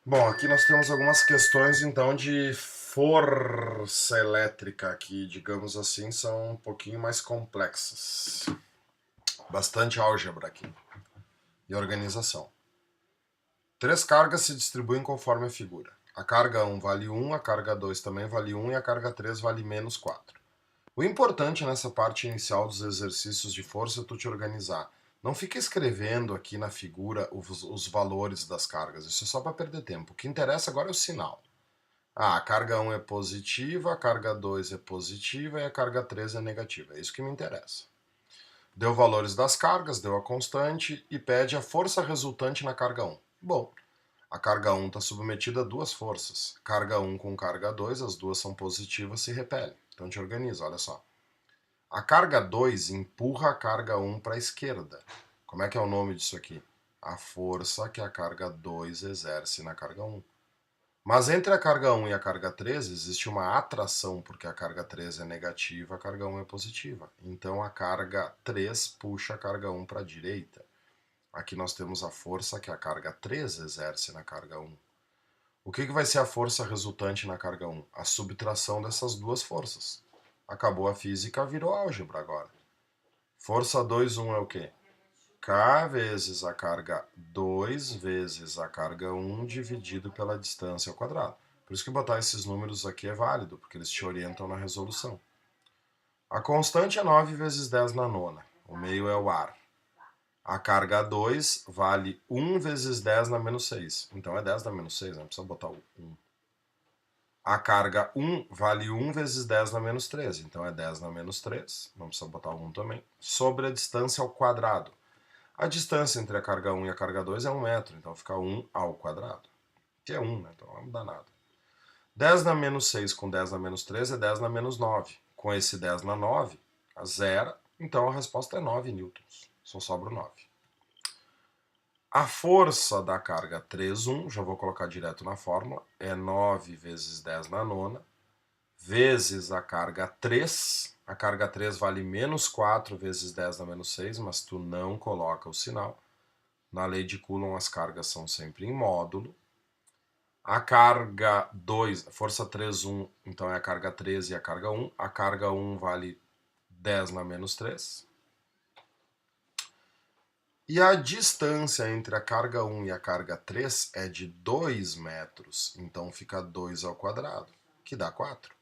Bom, aqui nós temos algumas questões então de força elétrica que, digamos assim, são um pouquinho mais complexas. Bastante álgebra aqui e organização. Três cargas se distribuem conforme a figura. A carga 1 vale 1, a carga 2 também vale 1 e a carga 3 vale menos 4. O importante nessa parte inicial dos exercícios de força é tu te organizar. Não fica escrevendo aqui na figura os valores das cargas, isso é só para perder tempo. O que interessa agora é o sinal. Ah, a carga 1 é positiva, a carga 2 é positiva e a carga 3 é negativa. É isso que me interessa. Deu valores das cargas, deu a constante e pede a força resultante na carga 1. Bom, a carga 1 está submetida a duas forças. Carga 1 com carga 2, as duas são positivas, se repelem. Então te organiza, olha só. A carga 2 empurra a carga 1 para a esquerda. Como é que é o nome disso aqui? A força que a carga 2 exerce na carga 1. Mas entre a carga 1 e a carga 3 existe uma atração, porque a carga 3 é negativa, a carga 1 é positiva. Então a carga 3 puxa a carga 1 para a direita. Aqui nós temos a força que a carga 3 exerce na carga 1. O que vai ser a força resultante na carga 1? A subtração dessas duas forças. Acabou a física, virou álgebra agora. Força 2, 1 é o quê? K vezes a carga 2 vezes a carga 1 dividido pela distância ao quadrado. Por isso que botar esses números aqui é válido, porque eles te orientam na resolução. A constante é 9 vezes 10 na nona. O meio é o ar. A carga 2 vale 1 vezes 10 na menos 6. Então é 10 na menos 6, não precisa botar o 1. A carga 1 vale 1 vezes 10 na menos 13. Então é 10 na menos 3. Não precisa botar o 1 também. Sobre a distância ao quadrado. A distância entre a carga 1 e a carga 2 é 1 metro, então fica 1 ao quadrado, que é 1, né? Então não dá nada. 10 na menos 6 com 10 na menos 3 é 10 na menos 9. Com esse 10 na 9, a zero, então a resposta é 9 newtons. Só sobra o 9. A força da carga 3, 1, já vou colocar direto na fórmula, é 9 vezes 10 na nona, vezes a carga 3. A carga 3 vale menos 4 vezes 10 na menos 6, mas tu não coloca o sinal. Na lei de Coulomb, as cargas são sempre em módulo. A carga 2, força 3, 1, então é a carga 3 e a carga 1. A carga 1 vale 10 na menos 3. E a distância entre a carga 1 e a carga 3 é de 2 metros. Então fica 2 ao quadrado, que dá 4.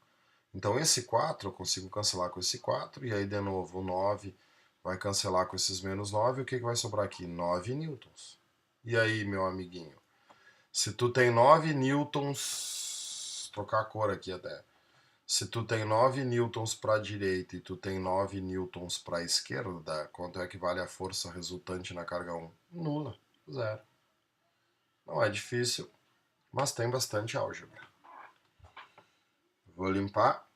Então esse 4 eu consigo cancelar com esse 4. E aí de novo o 9 vai cancelar com esses menos 9. O que vai sobrar aqui? 9 newtons. E aí, meu amiguinho? Se tu tem 9 newtons, trocar a cor aqui até. Se tu tem 9 newtons para a direita e tu tem 9 newtons para a esquerda, quanto é que vale a força resultante na carga 1? Nula, zero. Não é difícil, mas tem bastante álgebra. Vou limpar.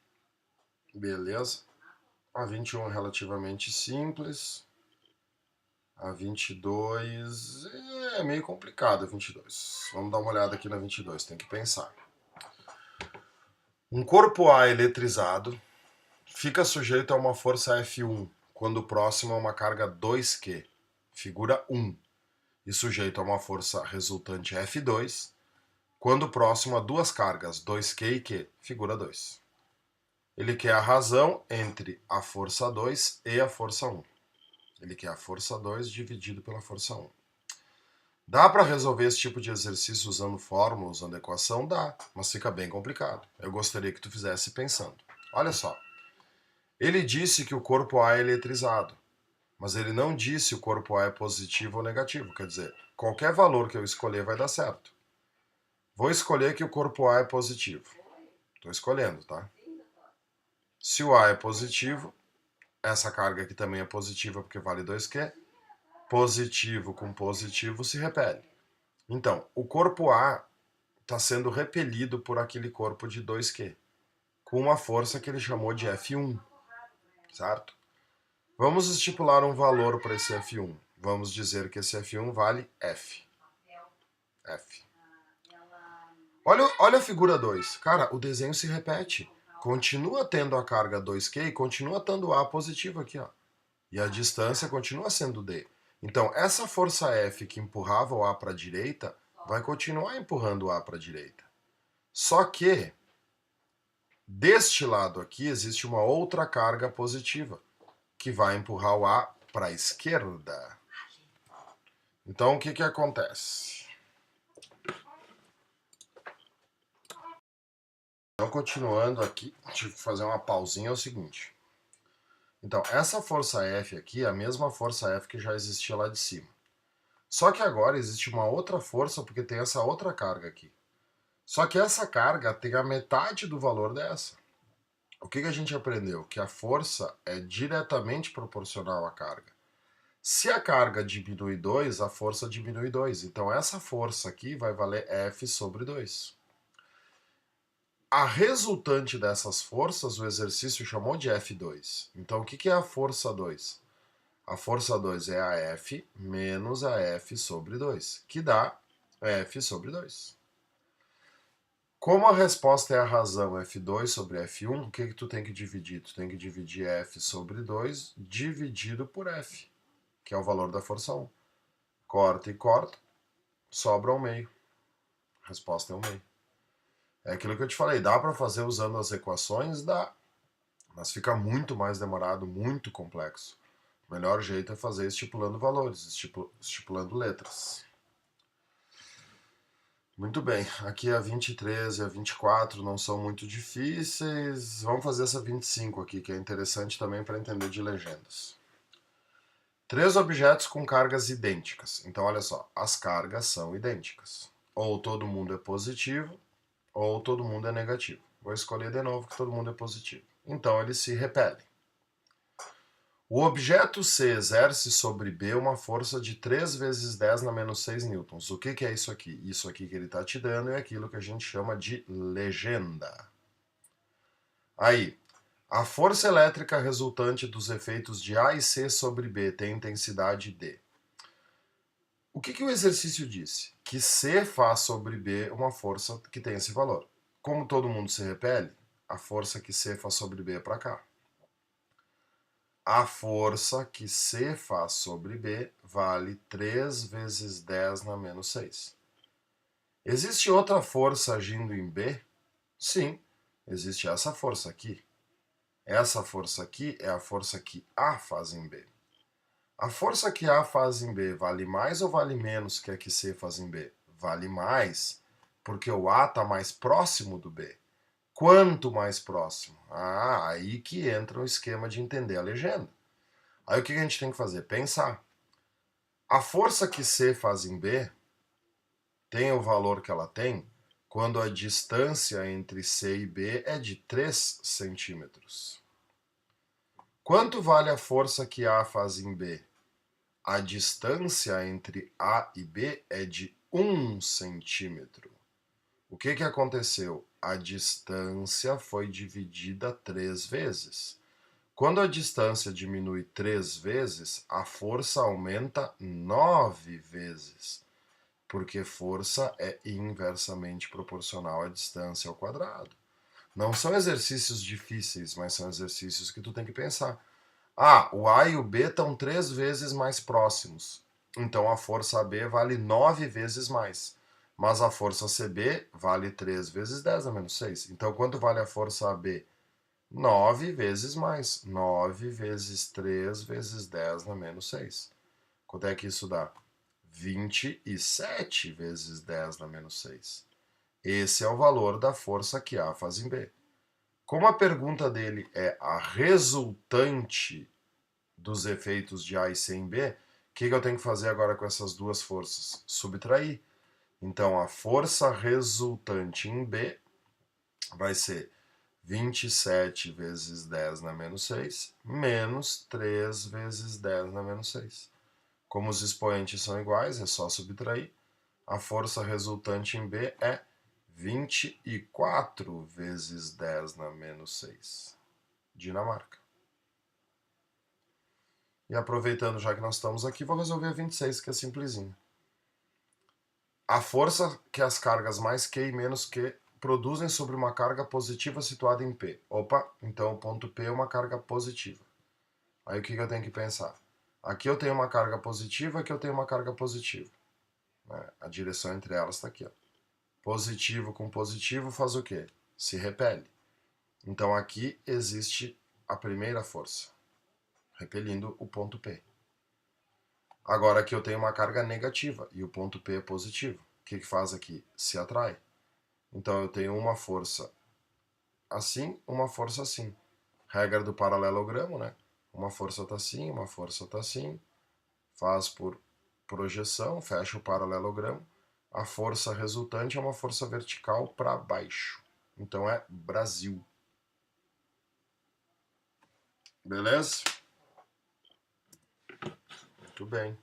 Beleza. A 21 é relativamente simples. A 22 é meio complicado, a 22. Vamos dar uma olhada aqui na 22, tem que pensar. Um corpo A eletrizado fica sujeito a uma força F1 quando próximo a uma carga 2Q, figura 1, e sujeito a uma força resultante F2 quando próximo a duas cargas 2Q e Q, figura 2. Ele quer a razão entre a força 2 e a força 1. Ele quer a força 2 dividido pela força 1. Dá para resolver esse tipo de exercício usando fórmula, usando equação? Dá, mas fica bem complicado. Eu gostaria que tu fizesse pensando. Olha só. Ele disse que o corpo A é eletrizado, mas ele não disse o corpo A é positivo ou negativo. Quer dizer, qualquer valor que eu escolher vai dar certo. Vou escolher que o corpo A é positivo. Estou escolhendo, tá? Se o A é positivo, essa carga aqui também é positiva porque vale 2Q. Positivo com positivo se repele. Então, o corpo A está sendo repelido por aquele corpo de 2Q, com uma força que ele chamou de F1, certo? Vamos estipular um valor para esse F1. Vamos dizer que esse F1 vale F. F. Olha a figura 2. Cara, o desenho se repete. Continua tendo a carga 2Q e continua tendo A positivo aqui, ó. E a distância continua sendo D. Então, essa força F que empurrava o A para a direita vai continuar empurrando o A para a direita. Só que, deste lado aqui, existe uma outra carga positiva, que vai empurrar o A para a esquerda. Então, o que acontece? Então, continuando aqui, deixa eu fazer uma pausinha, é o seguinte. Então, essa força F aqui é a mesma força F que já existia lá de cima. Só que agora existe uma outra força porque tem essa outra carga aqui. Só que essa carga tem a metade do valor dessa. O que a gente aprendeu? Que a força é diretamente proporcional à carga. Se a carga diminui 2, a força diminui 2. Então essa força aqui vai valer F sobre 2. A resultante dessas forças, o exercício chamou de F2. Então o que é a força 2? A força 2 é a F menos a F sobre 2, que dá F sobre 2. Como a resposta é a razão F2 sobre F1, o que tu tem que dividir? Tu tem que dividir F sobre 2 dividido por F, que é o valor da força 1. Corta e corta, sobra 1/2. A resposta é 1/2. É aquilo que eu te falei, dá para fazer usando as equações? Dá. Mas fica muito mais demorado, muito complexo. O melhor jeito é fazer estipulando valores, estipulando letras. Muito bem, aqui a 23 e a 24 não são muito difíceis. Vamos fazer essa 25 aqui, que é interessante também para entender de legendas. 3 objetos com cargas idênticas. Então, olha só, as cargas são idênticas. Ou todo mundo é positivo, ou todo mundo é negativo. Vou escolher de novo que todo mundo é positivo. Então, eles se repelem. O objeto C exerce sobre B uma força de 3 vezes 10 na menos 6 newtons. O que é isso aqui? Isso aqui que ele está te dando é aquilo que a gente chama de legenda. Aí, a força elétrica resultante dos efeitos de A e C sobre B tem intensidade D. O que o exercício disse? Que C faz sobre B uma força que tem esse valor. Como todo mundo se repele, a força que C faz sobre B é para cá. A força que C faz sobre B vale 3 vezes 10 na menos 6. Existe outra força agindo em B? Sim, existe essa força aqui. Essa força aqui é a força que A faz em B. A força que A faz em B vale mais ou vale menos que a que C faz em B? Vale mais, porque o A está mais próximo do B. Quanto mais próximo? Aí que entra o esquema de entender a legenda. Aí o que a gente tem que fazer? Pensar. A força que C faz em B tem o valor que ela tem quando a distância entre C e B é de 3 centímetros. Quanto vale a força que A faz em B? A distância entre A e B é de 1 centímetro. O que aconteceu? A distância foi dividida 3 vezes. Quando a distância diminui 3 vezes, a força aumenta 9 vezes, porque força é inversamente proporcional à distância ao quadrado. Não são exercícios difíceis, mas são exercícios que tu tem que pensar. O A e o B estão 3 vezes mais próximos, então a força AB vale 9 vezes mais, mas a força CB vale 3 vezes 10 a menos 6. Então quanto vale a força AB? 9 vezes mais. 9 vezes 3 vezes 10 na menos 6. Quanto é que isso dá? 27 vezes 10 na menos 6. Esse é o valor da força que A faz em B. Como a pergunta dele é a resultante dos efeitos de A e C em B, o que eu tenho que fazer agora com essas duas forças? Subtrair. Então, a força resultante em B vai ser 27 vezes 10 na menos 6, menos 3 vezes 10 na menos 6. Como os expoentes são iguais, é só subtrair. A força resultante em B é 24 vezes 10 na menos 6. Dinamarca. E aproveitando já que nós estamos aqui, vou resolver a 26, que é simplesinha. A força que as cargas mais Q e menos Q produzem sobre uma carga positiva situada em P. Opa, então o ponto P é uma carga positiva. Aí o que eu tenho que pensar? Aqui eu tenho uma carga positiva, aqui eu tenho uma carga positiva. né? A direção entre elas está aqui, ó. Positivo com positivo faz o quê? Se repele. Então aqui existe a primeira força, repelindo o ponto P. Agora aqui eu tenho uma carga negativa e o ponto P é positivo. O que faz aqui? Se atrai. Então eu tenho uma força assim, uma força assim. Regra do paralelogramo, né? Uma força está assim, uma força está assim. Faz por projeção, fecha o paralelogramo. A força resultante é uma força vertical para baixo. Então é Brasil. Beleza? Muito bem.